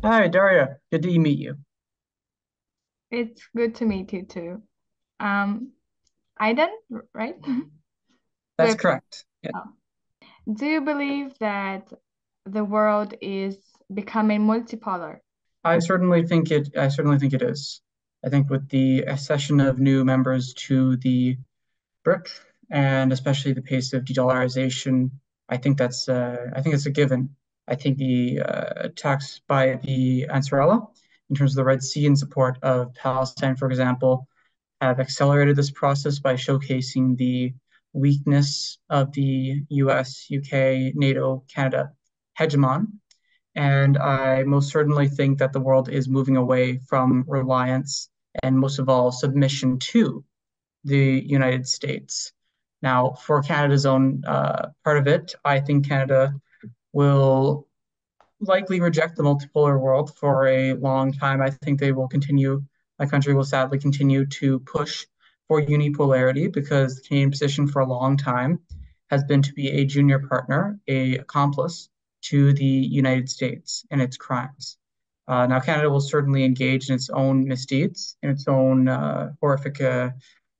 Hi, Daria. Good to meet you. It's good to meet you too. Um, Aidan, right? That's With correct. Yeah, oh. Do you believe that the world is becoming multipolar? I certainly think it is. I think with the accession of new members to the BRIC and especially the pace of de-dollarization, I think it's a given. I think the attacks by the Ansarallah in terms of the Red Sea in support of Palestine, for example, have accelerated this process by showcasing the weakness of the US, UK, NATO, Canada hegemon. And I most certainly think that the world is moving away from reliance and most of all submission to the United States. Now, for Canada's own part of it, I think Canada will likely reject the multipolar world for a long time. I think my country will sadly continue to push for unipolarity because the Canadian position for a long time has been to be a junior partner, a accomplice to the United States and its crimes. Now, Canada will certainly engage in its own misdeeds, in its own horrific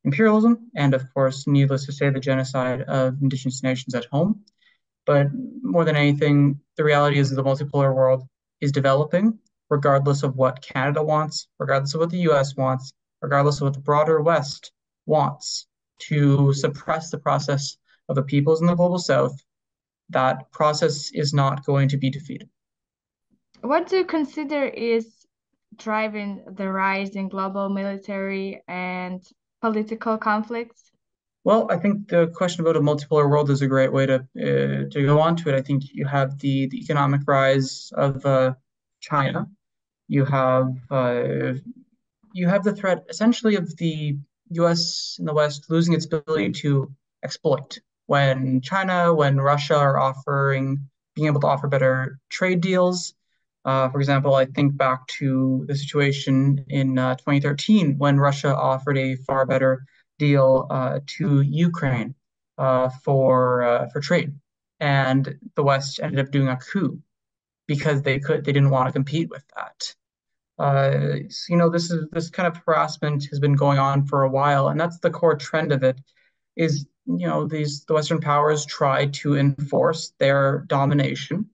imperialism, and of course, needless to say, the genocide of Indigenous nations at home. But more than anything, the reality is that the multipolar world is developing, regardless of what Canada wants, regardless of what the US wants, regardless of what the broader West wants to suppress the process of the peoples in the global South. That process is not going to be defeated. What do you consider is driving the rise in global military and political conflicts? Well, I think the question about a multipolar world is a great way to go on to it. I think you have the economic rise of China. You have you have the threat essentially of the US and the West losing its ability to exploit. When Russia are being able to offer better trade deals. For example, I think back to the situation in 2013 when Russia offered a far better deal to Ukraine for trade, and the West ended up doing a coup because they didn't want to compete with that. This kind of harassment has been going on for a while, and that's the core trend of it. Is the Western powers try to enforce their domination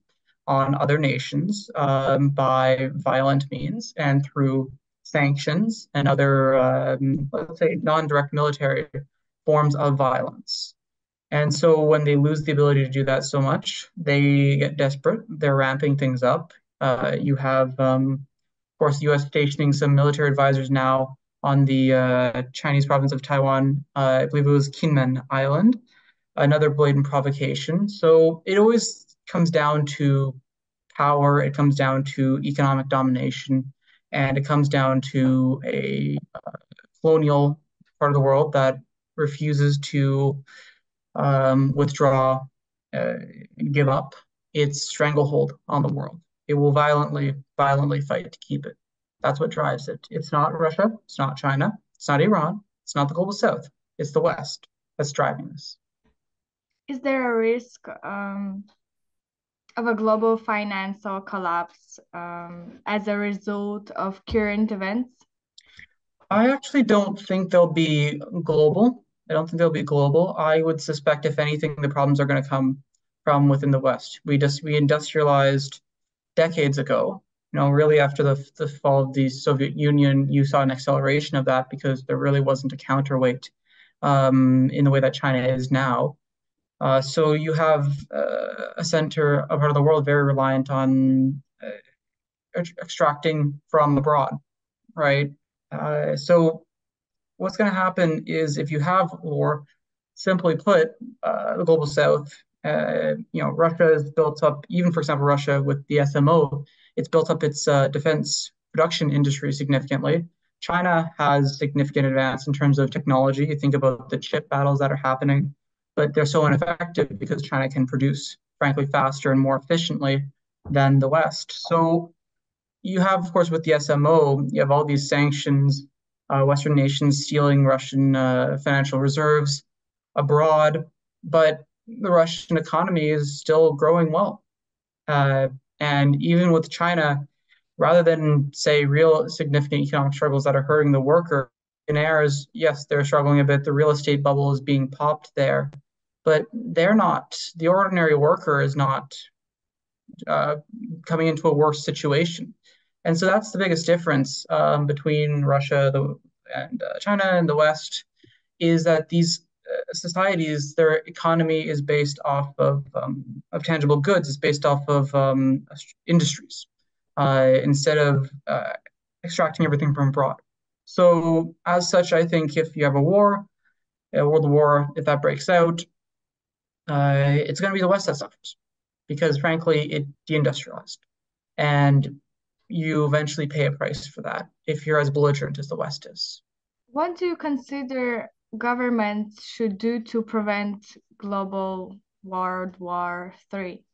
on other nations by violent means and through sanctions and other, let's say, non-direct military forms of violence. And so when they lose the ability to do that so much, they get desperate. They're ramping things up. You have of course, the U.S. stationing some military advisors now on the Chinese province of Taiwan. I believe it was Kinmen Island, another blatant provocation. So it always comes down to power, it comes down to economic domination, and it comes down to a colonial part of the world that refuses to withdraw, and give up its stranglehold on the world. It will violently fight to keep it. That's what drives it. It's not Russia. It's not China. It's not Iran. It's not the global South. It's the West that's driving this. Is there a risk of a global financial collapse as a result of current events? I actually don't think they'll be global. I don't think they'll be global. I would suspect, if anything, the problems are going to come from within the West. We industrialized decades ago. Really after the fall of the Soviet Union, you saw an acceleration of that because there really wasn't a counterweight in the way that China is now. So you have a part of the world very reliant on extracting from abroad, right? So what's going to happen is if you have war, simply put, the global South, Russia has built up, even for example, Russia with the SMO, it's built up its defense production industry significantly. China has significant advance in terms of technology. You think about the chip battles that are happening, but they're so ineffective because China can produce, frankly, faster and more efficiently than the West. So you have, of course, with the SMO, you have all these sanctions, Western nations stealing Russian financial reserves abroad, but the Russian economy is still growing well. Uh, and even with China, rather than say real significant economic struggles that are hurting the worker. In areas, yes, they're struggling a bit. The real estate bubble is being popped there, but they're not. The ordinary worker is not uh, coming into a worse situation. And so that's the biggest difference between and China and the West is that these societies, their economy is based off of tangible goods, it's based off of industries instead of extracting everything from abroad. So, as such, I think if you have a world war, if that breaks out, it's going to be the West that suffers because, frankly, it deindustrialized. And you eventually pay a price for that if you're as belligerent as the West is. What do you consider governments should do to prevent global World War III?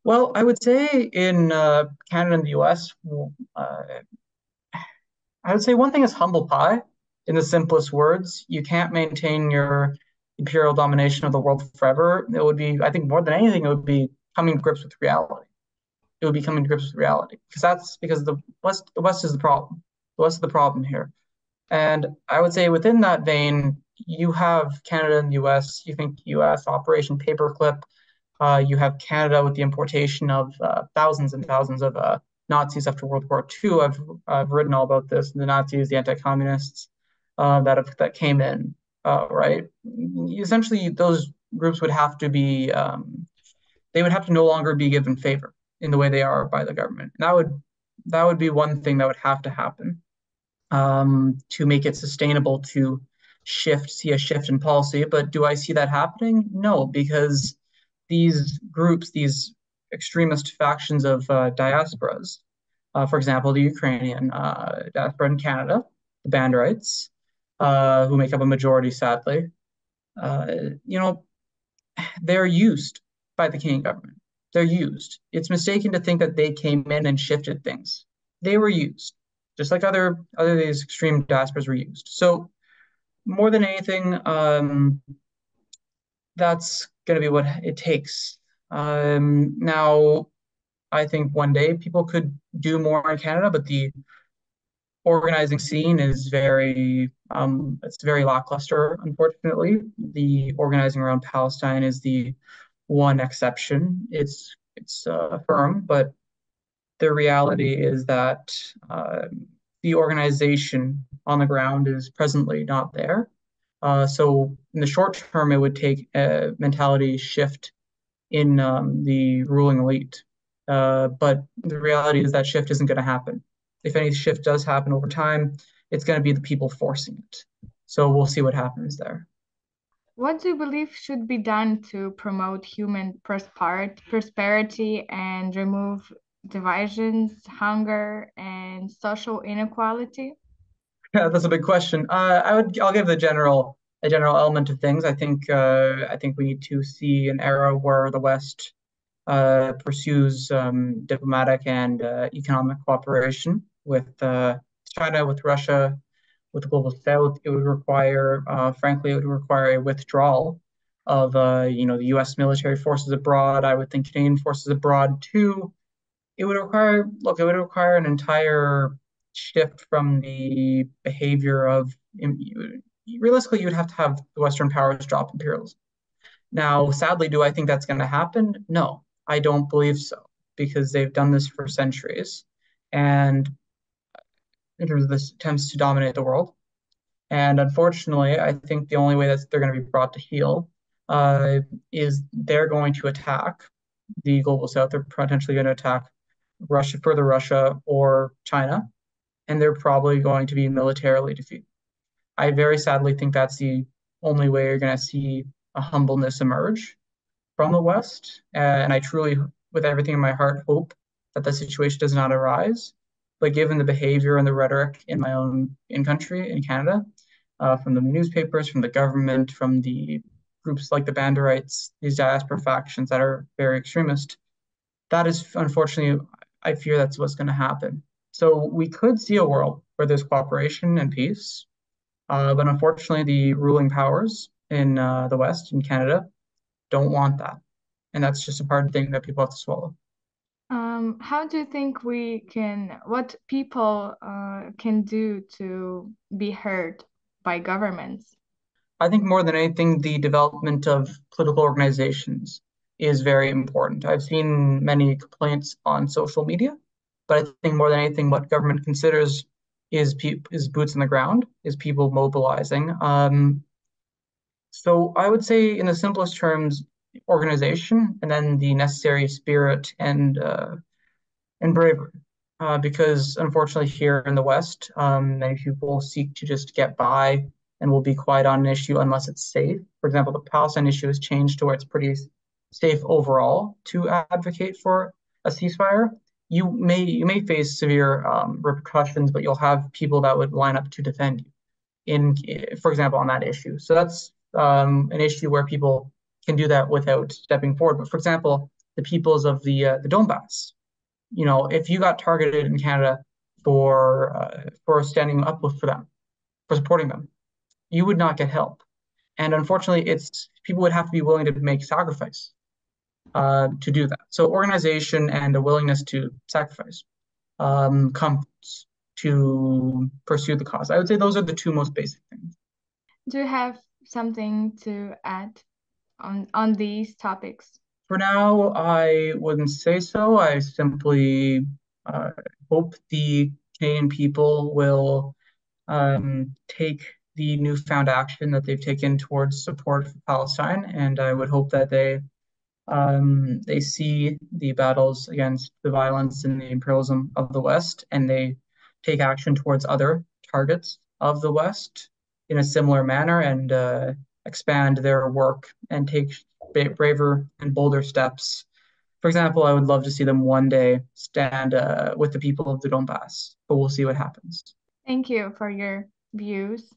Well, I would say in Canada and the US, I would say one thing is humble pie in the simplest words. You can't maintain your imperial domination of the world forever. It would be, I think, more than anything, it would be coming to grips with reality. It would be coming to grips with reality because that's because the West is the problem. The West is the problem here. And I would say within that vein, you have Canada and the US. You think US Operation Paperclip. You have Canada with the importation of thousands and thousands of Nazis after World War II. I've written all about this. The Nazis, the anti-communists that came in, right? Essentially, those groups would have to be they would have to no longer be given favor in the way they are by the government. That would be one thing that would have to happen to make it sustainable to see a shift in policy. But do I see that happening? No, because these groups, these extremist factions of diasporas, for example, the Ukrainian diaspora in Canada, the Banderites, who make up a majority, sadly, uh, you know, they're used by the Canadian government. They're used. It's mistaken to think that they came in and shifted things. They were used, just like other these extreme diasporas were used. So more than anything, that's going to be what it takes. Now, I think one day people could do more in Canada, but the organizing scene is it's very lackluster, unfortunately. The organizing around Palestine is the one exception. It's firm, but the reality is that the organization on the ground is presently not there. So in the short term, it would take a mentality shift in the ruling elite. But the reality is that shift isn't going to happen. If any shift does happen over time, it's going to be the people forcing it. So we'll see what happens there. What do you believe should be done to promote human prosperity and remove divisions, hunger, and social inequality? Yeah, that's a big question. I'll give a general element of things. I think we need to see an era where the West pursues diplomatic and economic cooperation with China, with Russia, with the global South. It would require, frankly, it would require a withdrawal of, the U.S. military forces abroad. I would think Canadian forces abroad too. It would require an entire shift from the behavior of, realistically, you would have to have the Western powers drop imperialism. Now, sadly, do I think that's going to happen? No, I don't believe so, because they've done this for centuries, and in terms of this attempts to dominate the world. And unfortunately, I think the only way that they're going to be brought to heel uh, is they're going to attack the global south. They're potentially going to attack further Russia or China, and they're probably going to be militarily defeated. I very sadly think that's the only way you're going to see a humbleness emerge from the West. And I truly, with everything in my heart, hope that the situation does not arise. But given the behavior and the rhetoric in my own in country, in Canada, from the newspapers, from the government, from the groups like the Banderites, these diaspora factions that are very extremist, that is unfortunately, I fear that's what's going to happen. So we could see a world where there's cooperation and peace, but unfortunately, the ruling powers in the West, in Canada, don't want that. And that's just a hard thing that people have to swallow. How do you think what people can do to be heard by governments? I think more than anything, the development of political organizations is very important. I've seen many complaints on social media, but I think more than anything, what government considers is boots on the ground, is people mobilizing. So I would say, in the simplest terms, organization, and then the necessary spirit and bravery. Because unfortunately, here in the West, many people seek to just get by and will be quiet on an issue unless it's safe. For example, the Palestine issue has changed to where it's pretty safe overall to advocate for a ceasefire. You may face severe repercussions, but you'll have people that would line up to defend you for example, on that issue. So that's an issue where people can do that without stepping forward. But for example, the peoples of the Donbass, if you got targeted in Canada for standing up for them, for supporting them, you would not get help. And unfortunately, it's people would have to be willing to make sacrifice to do that. So organization and a willingness to sacrifice comes to pursue the cause. I would say those are the two most basic things. Do you have something to add on these topics? For now, I wouldn't say so. I simply uh, hope the Canadian people will take the newfound action that they've taken towards support for Palestine, and I would hope that they see the battles against the violence and the imperialism of the West, and they take action towards other targets of the West in a similar manner and expand their work and take braver and bolder steps. For example, I would love to see them one day stand with the people of the Donbass, but we'll see what happens. Thank you for your views.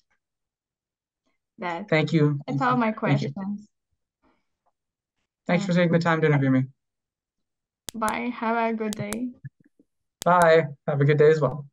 That Thank you. that's Thank all you. my Thank you. questions. Thanks Uh, for taking the time to interview me. Bye. Have a good day. Bye. Have a good day as well.